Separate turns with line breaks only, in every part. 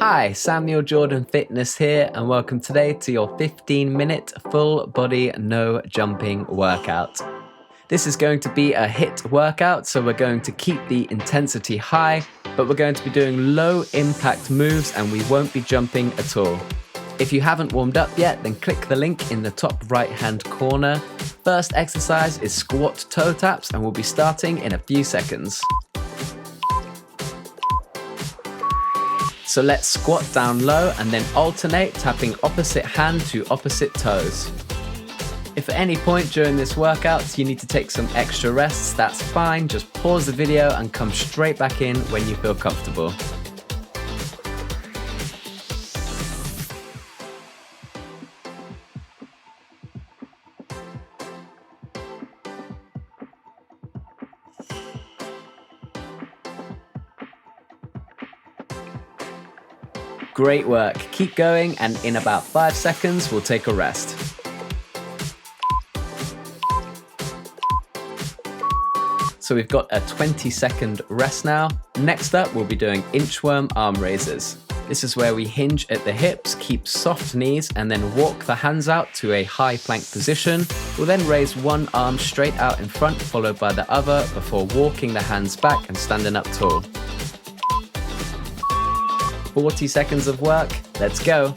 Hi, Samuel Jordan Fitness here, and welcome today to your 15-minute full body no jumping workout. This is going to be a HIIT workout, so we're going to keep the intensity high, but we're going to be doing low impact moves and we won't be jumping at all. If you haven't warmed up yet, then click the link in the top right hand corner. First exercise is squat toe taps and we'll be starting in a few seconds. So let's squat down low and then alternate, tapping opposite hand to opposite toes. If at any point during this workout you need to take some extra rests, that's fine. Just pause the video and come straight back in when you feel comfortable. Great work, keep going, and in about 5 seconds we'll take a rest. So we've got a 20-second rest now. Next up we'll be doing inchworm arm raises. This is where we hinge at the hips, keep soft knees, and then walk the hands out to a high plank position. We'll then raise one arm straight out in front, followed by the other, before walking the hands back and standing up tall. 40 seconds of work, let's go.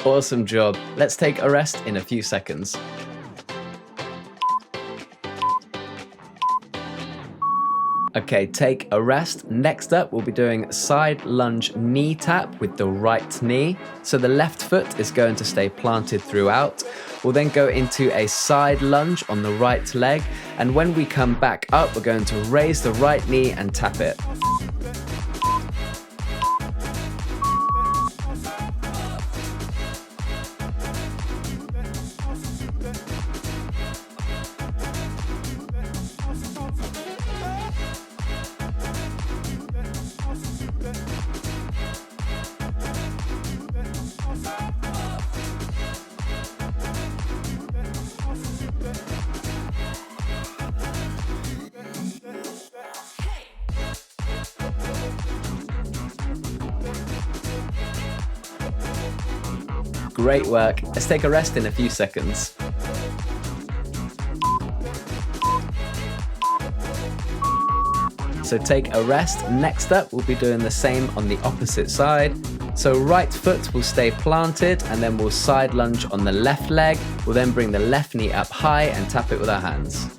Awesome job. Let's take a rest in a few seconds. Okay, take a rest. Next up, we'll be doing side lunge knee tap with the right knee. So the left foot is going to stay planted throughout. We'll then go into a side lunge on the right leg. And when we come back up, we're going to raise the right knee and tap it. Great work. Let's take a rest in a few seconds. So take a rest. Next up, we'll be doing the same on the opposite side. So right foot will stay planted and then we'll side lunge on the left leg. We'll then bring the left knee up high and tap it with our hands.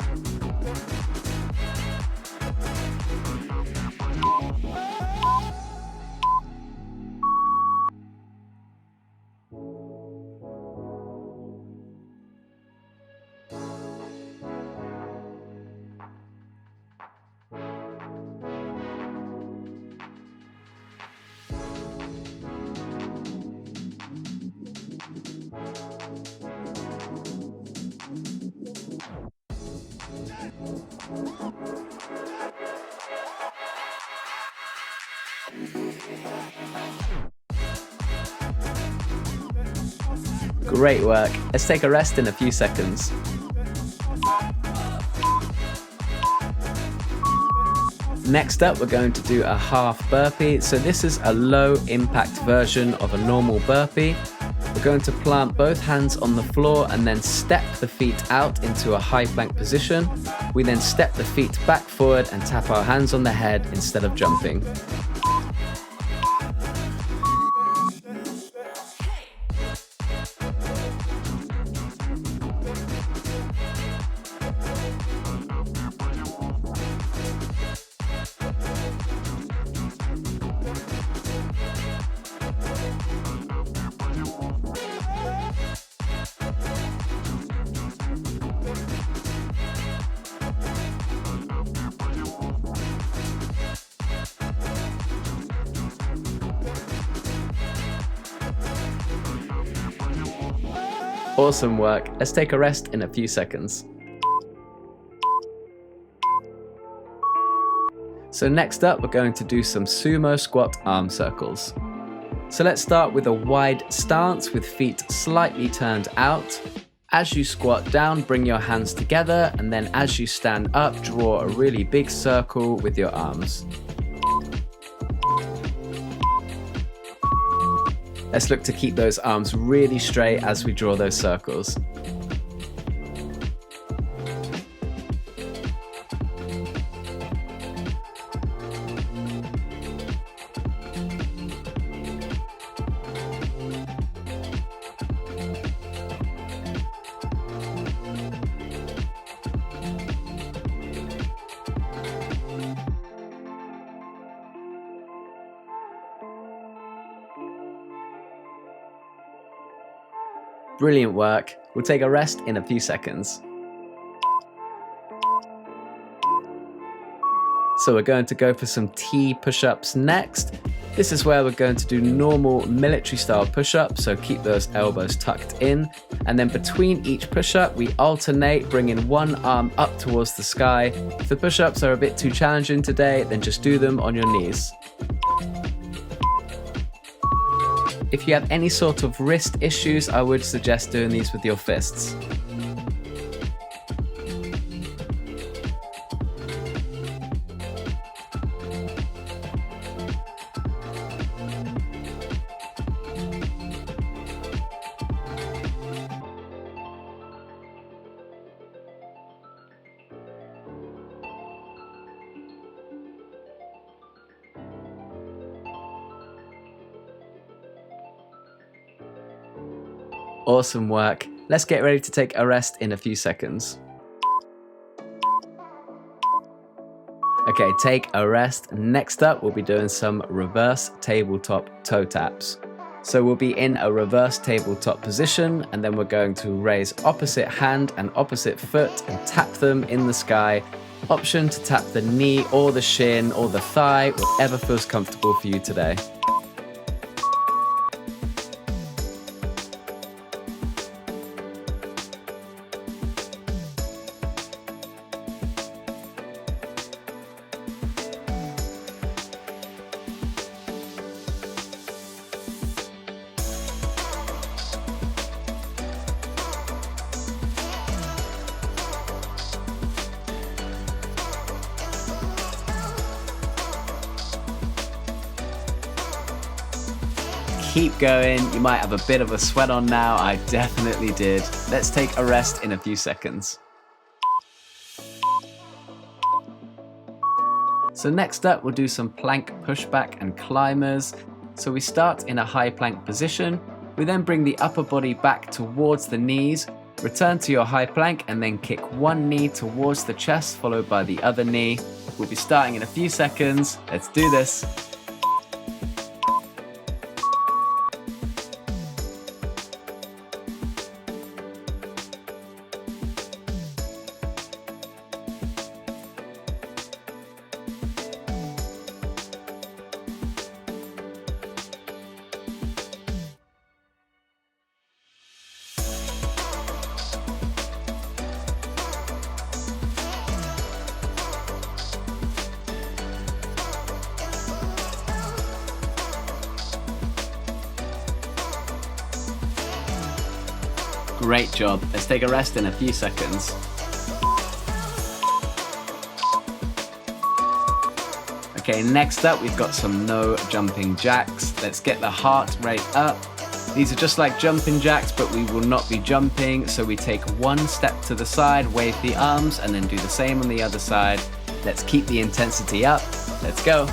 Great work. Let's take a rest in a few seconds. Next up, we're going to do a half burpee. So this is a low impact version of a normal burpee. We're going to plant both hands on the floor and then step the feet out into a high plank position. We then step the feet back forward and tap our hands on the head instead of jumping. Awesome work. Let's take a rest in a few seconds. So next up, we're going to do some sumo squat arm circles. So let's start with a wide stance with feet slightly turned out. As you squat down, bring your hands together, and then as you stand up, draw a really big circle with your arms. Let's look to keep those arms really straight as we draw those circles. Brilliant work. We'll take a rest in a few seconds. So we're going to go for some T push-ups next. This is where we're going to do normal military style push-ups, so keep those elbows tucked in. And then between each push-up, we alternate, bringing one arm up towards the sky. If the push-ups are a bit too challenging today, then just do them on your knees. If you have any sort of wrist issues, I would suggest doing these with your fists. Awesome work. Let's get ready to take a rest in a few seconds. Okay, take a rest. Next up, we'll be doing some reverse tabletop toe taps. So we'll be in a reverse tabletop position, and then we're going to raise opposite hand and opposite foot and tap them in the sky. Option to tap the knee or the shin or the thigh, whatever feels comfortable for you today. Keep going. You might have a bit of a sweat on now. I definitely did. Let's take a rest in a few seconds. So next up, we'll do some plank pushback and climbers. So we start in a high plank position. We then bring the upper body back towards the knees, return to your high plank, and then kick one knee towards the chest, followed by the other knee. We'll be starting in a few seconds. Let's do this. Great job. Let's take a rest in a few seconds. Okay, next up we've got some no jumping jacks. Let's get the heart rate up. These are just like jumping jacks, but we will not be jumping. So we take one step to the side, wave the arms, and then do the same on the other side. Let's keep the intensity up. Let's go.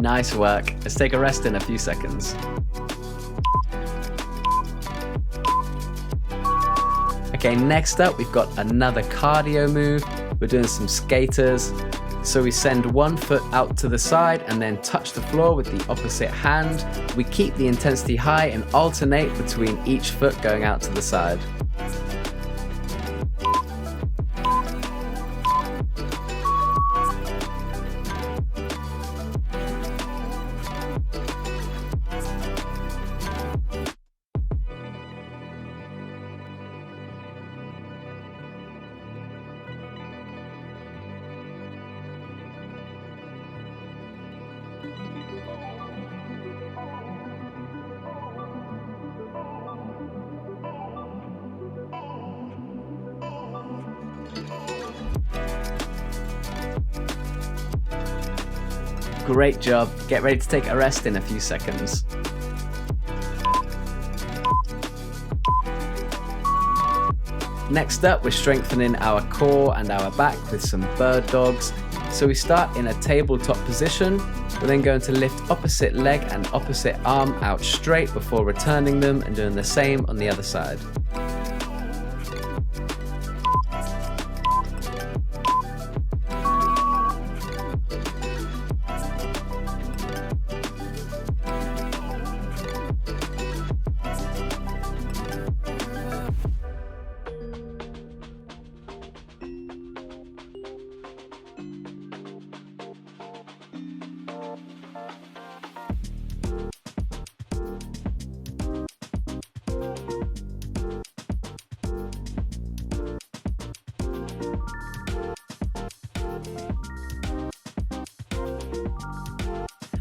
Nice work. Let's take a rest in a few seconds. Okay, next up we've got another cardio move. We're doing some skaters. So we send one foot out to the side and then touch the floor with the opposite hand. We keep the intensity high and alternate between each foot going out to the side. Great job. Get ready to take a rest in a few seconds. Next up, we're strengthening our core and our back with some bird dogs. So we start in a tabletop position. We're then going to lift opposite leg and opposite arm out straight before returning them and doing the same on the other side.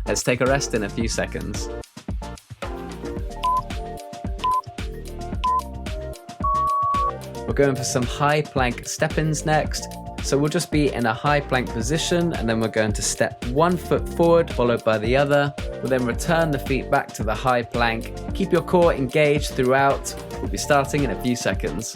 Let's take a rest in a few seconds. We're going for some high plank step-ins next. So we'll just be in a high plank position and then we're going to step one foot forward followed by the other. We'll then return the feet back to the high plank. Keep your core engaged throughout. We'll be starting in a few seconds.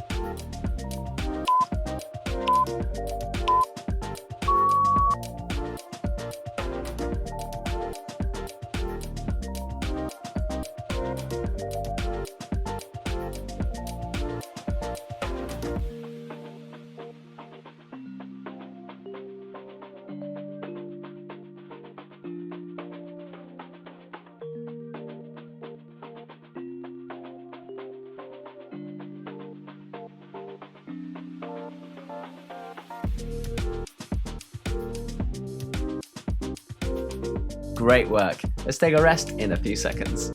Great work. Let's take a rest in a few seconds.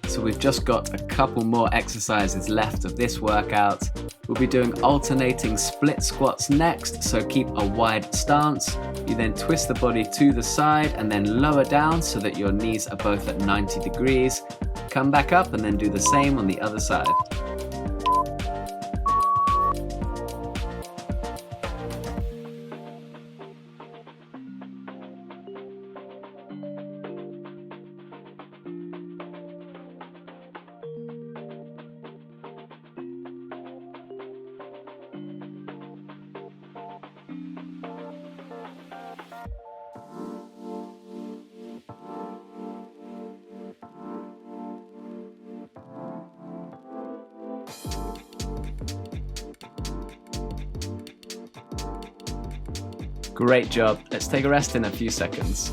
So we've just got a couple more exercises left of this workout. We'll be doing alternating split squats next, so keep a wide stance. You then twist the body to the side and then lower down so that your knees are both at 90 degrees. Come back up and then do the same on the other side. Great job. Let's take a rest in a few seconds.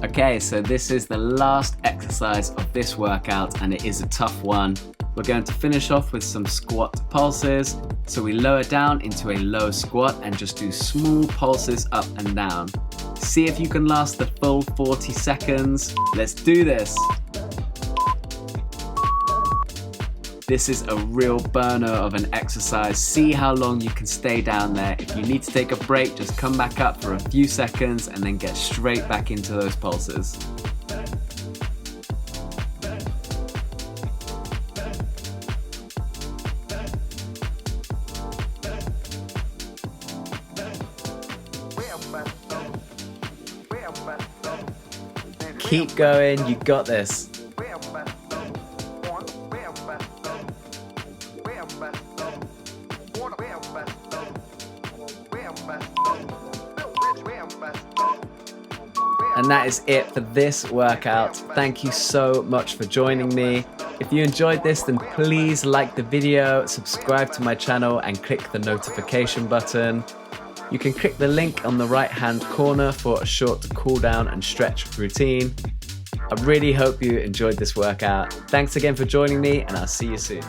Okay, so this is the last exercise of this workout and it is a tough one. We're going to finish off with some squat pulses. So we lower down into a low squat and just do small pulses up and down. See if you can last the full 40 seconds. Let's do this. This is a real burner of an exercise. See how long you can stay down there. If you need to take a break, just come back up for a few seconds and then get straight back into those pulses. Keep going, you got this. And that is it for this workout. Thank you so much for joining me. If you enjoyed this, then please like the video, subscribe to my channel and click the notification button. You can click the link on the right-hand corner for a short cool down and stretch routine. I really hope you enjoyed this workout. Thanks again for joining me, and I'll see you soon.